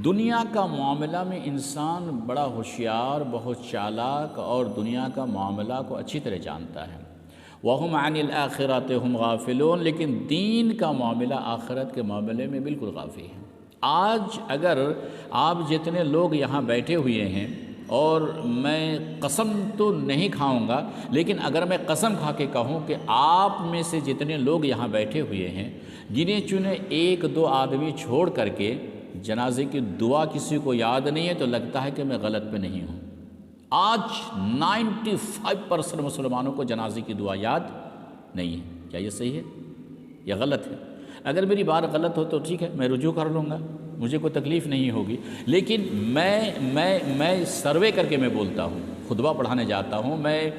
دنیا کا معاملہ میں انسان بڑا ہوشیار، بہت چالاک اور دنیا کا معاملہ کو اچھی طرح جانتا ہے۔ وَهُمْ عَنِ الْآخِرَةِ هُمْ غَافِلُونَ، لیکن دین کا معاملہ، آخرت کے معاملے میں بالکل غافل ہے۔ آج اگر آپ جتنے لوگ یہاں بیٹھے ہوئے ہیں، اور میں قسم تو نہیں کھاؤں گا، لیکن اگر میں قسم کھا کے کہوں کہ آپ میں سے جتنے لوگ یہاں بیٹھے ہوئے ہیں، گنے چنے ایک دو آدمی چھوڑ کر کے جنازے کی دعا کسی کو یاد نہیں ہے، تو لگتا ہے کہ میں غلط پہ نہیں ہوں۔ آج 95% مسلمانوں کو جنازے کی دعا یاد نہیں ہے۔ کیا یہ صحیح ہے یا غلط ہے؟ اگر میری بات غلط ہو تو ٹھیک ہے، میں رجوع کر لوں گا، مجھے کوئی تکلیف نہیں ہوگی، لیکن میں سروے کر کے میں بولتا ہوں، خطبہ پڑھانے جاتا ہوں، میں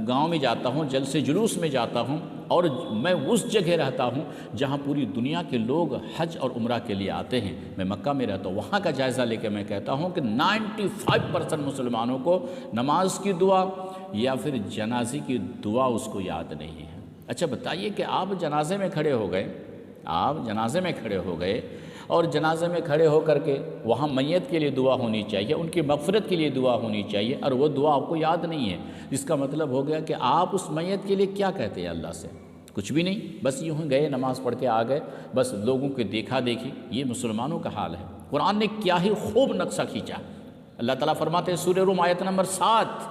گاؤں میں جاتا ہوں، جلسے جلوس میں جاتا ہوں، اور میں اس جگہ رہتا ہوں جہاں پوری دنیا کے لوگ حج اور عمرہ کے لیے آتے ہیں۔ میں مکہ میں رہتا ہوں، وہاں کا جائزہ لے کے میں کہتا ہوں کہ 95% مسلمانوں کو نماز کی دعا یا پھر جنازے کی دعا اس کو یاد نہیں ہے۔ اچھا بتائیے کہ آپ جنازے میں کھڑے ہو گئے، اور جنازے میں کھڑے ہو کر کے وہاں میت کے لیے دعا ہونی چاہیے، ان کی مغفرت کے لیے دعا ہونی چاہیے، اور وہ دعا آپ کو یاد نہیں ہے، جس کا مطلب ہو گیا کہ آپ اس میت کے لیے کیا کہتے ہیں اللہ سے؟ کچھ بھی نہیں، بس یوں گئے، نماز پڑھ کے آ گئے، بس لوگوں کے دیکھا دیکھی۔ یہ مسلمانوں کا حال ہے۔ قرآن نے کیا ہی خوب نقشہ کھینچا۔ اللہ تعالیٰ فرماتے ہیں سورہ روم آیت نمبر 7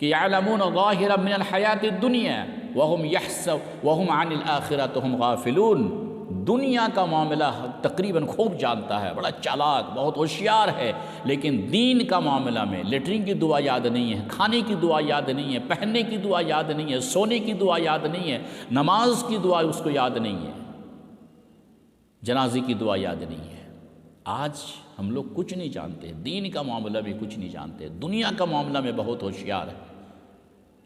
کہ یعلمون ظاہرا من الحیات الدنیا وہم عن الآخرۃ ہم غافلون۔ دنیا کا معاملہ تقریباً خوب جانتا ہے، بڑا چالاک، بہت ہوشیار ہے، لیکن دین کا معاملہ میں لیٹرین کی دعا یاد نہیں ہے، کھانے کی دعا یاد نہیں ہے، پہننے کی دعا یاد نہیں ہے، سونے کی دعا یاد نہیں ہے، نماز کی دعا اس کو یاد نہیں ہے، جنازے کی دعا یاد نہیں ہے۔ آج ہم لوگ کچھ نہیں جانتے، دین کا معاملہ بھی کچھ نہیں جانتے، دنیا کا معاملہ میں بہت ہوشیار ہے۔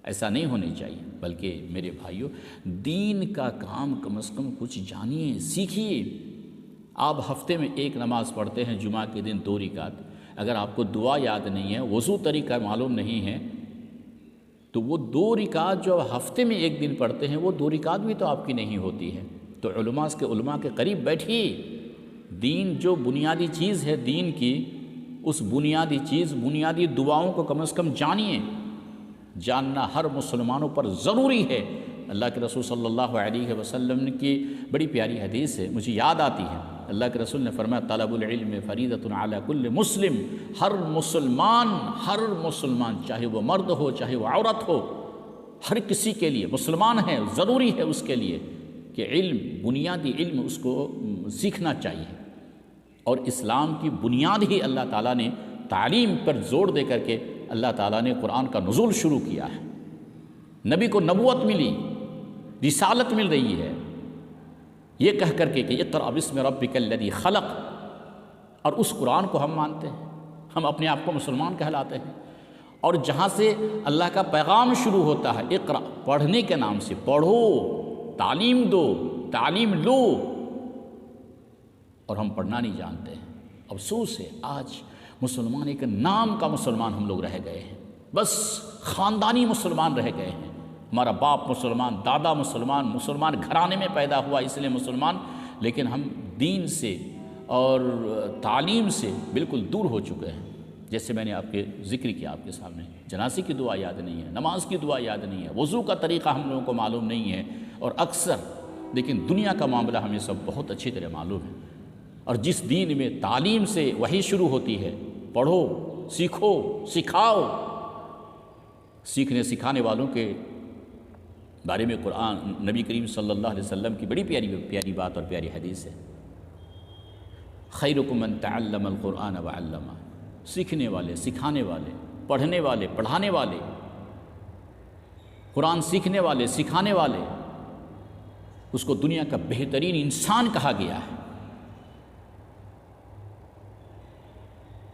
ایسا نہیں ہونی چاہیے، بلکہ میرے بھائیوں، دین کا کام کم از کم کچھ جانیے، سیکھیے۔ آپ ہفتے میں ایک نماز پڑھتے ہیں، جمعہ کے دن 2 رکعت، اگر آپ کو دعا یاد نہیں ہے، وضو طریقہ معلوم نہیں ہے، تو وہ 2 رکعت جو ہفتے میں ایک دن پڑھتے ہیں، وہ 2 رکعت بھی تو آپ کی نہیں ہوتی ہے۔ تو علماء کے قریب بیٹھیے، دین جو بنیادی چیز ہے دین کی، اس بنیادی دعاؤں کو کم از کم جانیے۔ جاننا ہر مسلمانوں پر ضروری ہے۔ اللہ کے رسول صلی اللہ علیہ وسلم کی بڑی پیاری حدیث ہے، مجھے یاد آتی ہے۔ اللہ کے رسول نے فرمایا طلب العلم فریضۃ علی کل مسلم، ہر مسلمان چاہے وہ مرد ہو چاہے وہ عورت ہو، ہر کسی کے لیے مسلمان ہے، ضروری ہے اس کے لیے کہ بنیادی علم اس کو سیکھنا چاہیے۔ اور اسلام کی بنیاد ہی اللہ تعالیٰ نے تعلیم پر زور دے کر کے اللہ تعالیٰ نے قرآن کا نزول شروع کیا ہے۔ نبی کو نبوت ملی، رسالت مل رہی ہے، یہ کہہ کر کے کہ اقرأ بسم ربک الذی خلق، اور اس قرآن کو ہم مانتے ہیں، ہم اپنے آپ کو مسلمان کہلاتے ہیں۔ اور جہاں سے اللہ کا پیغام شروع ہوتا ہے، اقرأ، پڑھنے کے نام سے، پڑھو، تعلیم دو، تعلیم لو، اور ہم پڑھنا نہیں جانتے ہیں۔ افسوس ہے، آج مسلمان ایک نام کا مسلمان ہم لوگ رہ گئے ہیں، بس خاندانی مسلمان رہ گئے ہیں۔ ہمارا باپ مسلمان، دادا مسلمان گھرانے میں پیدا ہوا اس لیے مسلمان، لیکن ہم دین سے اور تعلیم سے بالکل دور ہو چکے ہیں۔ جیسے میں نے آپ کے ذکر کیا آپ کے سامنے، جنازے کی دعا یاد نہیں ہے، نماز کی دعا یاد نہیں ہے، وضو کا طریقہ ہم لوگوں کو معلوم نہیں ہے، اور اکثر لیکن دنیا کا معاملہ ہمیں سب بہت اچھی طرح معلوم ہے۔ اور جس دین میں تعلیم سے وہی شروع ہوتی ہے، پڑھو، سیکھو، سکھاؤ، سیکھنے سکھانے والوں کے بارے میں قرآن نبی کریم صلی اللہ علیہ وسلم کی بڑی پیاری بات اور پیاری حدیث ہے، خیرکم من تعلم القرآن وعلمہ، سیکھنے والے، سکھانے والے، پڑھنے والے، پڑھانے والے، قرآن سیکھنے والے، سکھانے والے، اس کو دنیا کا بہترین انسان کہا گیا ہے۔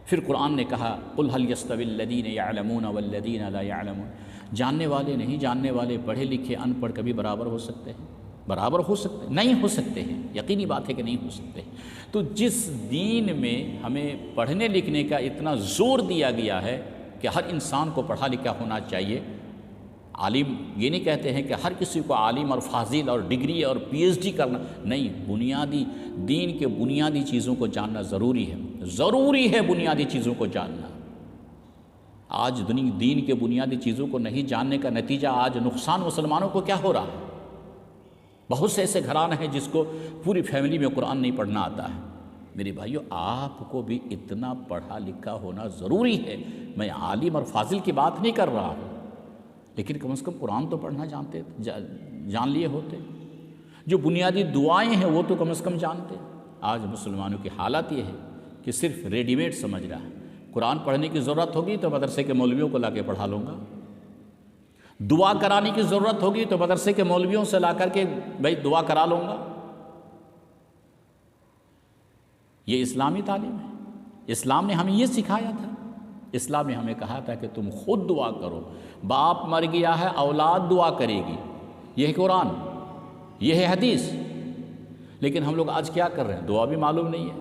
پھر قرآن نے کہا قل هل يستوي الذين يعلمون والذين لا يعلمون، جاننے والے نہیں جاننے والے، پڑھے لکھے ان پڑھ کبھی برابر ہو سکتے ہیں؟ برابر ہو سکتے ہیں؟ نہیں ہو سکتے ہیں، یقینی بات ہے کہ نہیں ہو سکتے۔ تو جس دین میں ہمیں پڑھنے لکھنے کا اتنا زور دیا گیا ہے کہ ہر انسان کو پڑھا لکھا ہونا چاہیے، عالم یہ نہیں کہتے ہیں کہ ہر کسی کو عالم اور فاضل اور ڈگری اور پی ایچ ڈی کرنا، نہیں، بنیادی دین کے بنیادی چیزوں کو جاننا ضروری ہے بنیادی چیزوں کو جاننا۔ آج دین کے بنیادی چیزوں کو نہیں جاننے کا نتیجہ آج نقصان مسلمانوں کو کیا ہو رہا ہے؟ بہت سے ایسے گھرانے ہیں جس کو پوری فیملی میں قرآن نہیں پڑھنا آتا ہے۔ میرے بھائیو، آپ کو بھی اتنا پڑھا لکھا ہونا ضروری ہے۔ میں عالم اور فاضل کی بات نہیں کر رہا ہوں، لیکن کم از کم قرآن تو پڑھنا جان لیے ہوتے، جو بنیادی دعائیں ہیں وہ تو کم از کم جانتے۔ آج مسلمانوں کی حالت یہ ہے کہ صرف ریڈی میڈ سمجھ رہا ہے، قرآن پڑھنے کی ضرورت ہوگی تو مدرسے کے مولویوں کو لا کے پڑھا لوں گا، دعا کرانے کی ضرورت ہوگی تو مدرسے کے مولویوں سے لا کر کے بھائی دعا کرا لوں گا۔ یہ اسلامی تعلیم ہے؟ اسلام نے ہمیں یہ سکھایا تھا؟ اسلام نے ہمیں کہا تھا کہ تم خود دعا کرو، باپ مر گیا ہے اولاد دعا کرے گی، یہ ہے قرآن، یہ ہے حدیث۔ لیکن ہم لوگ آج کیا کر رہے ہیں؟ دعا بھی معلوم نہیں ہے۔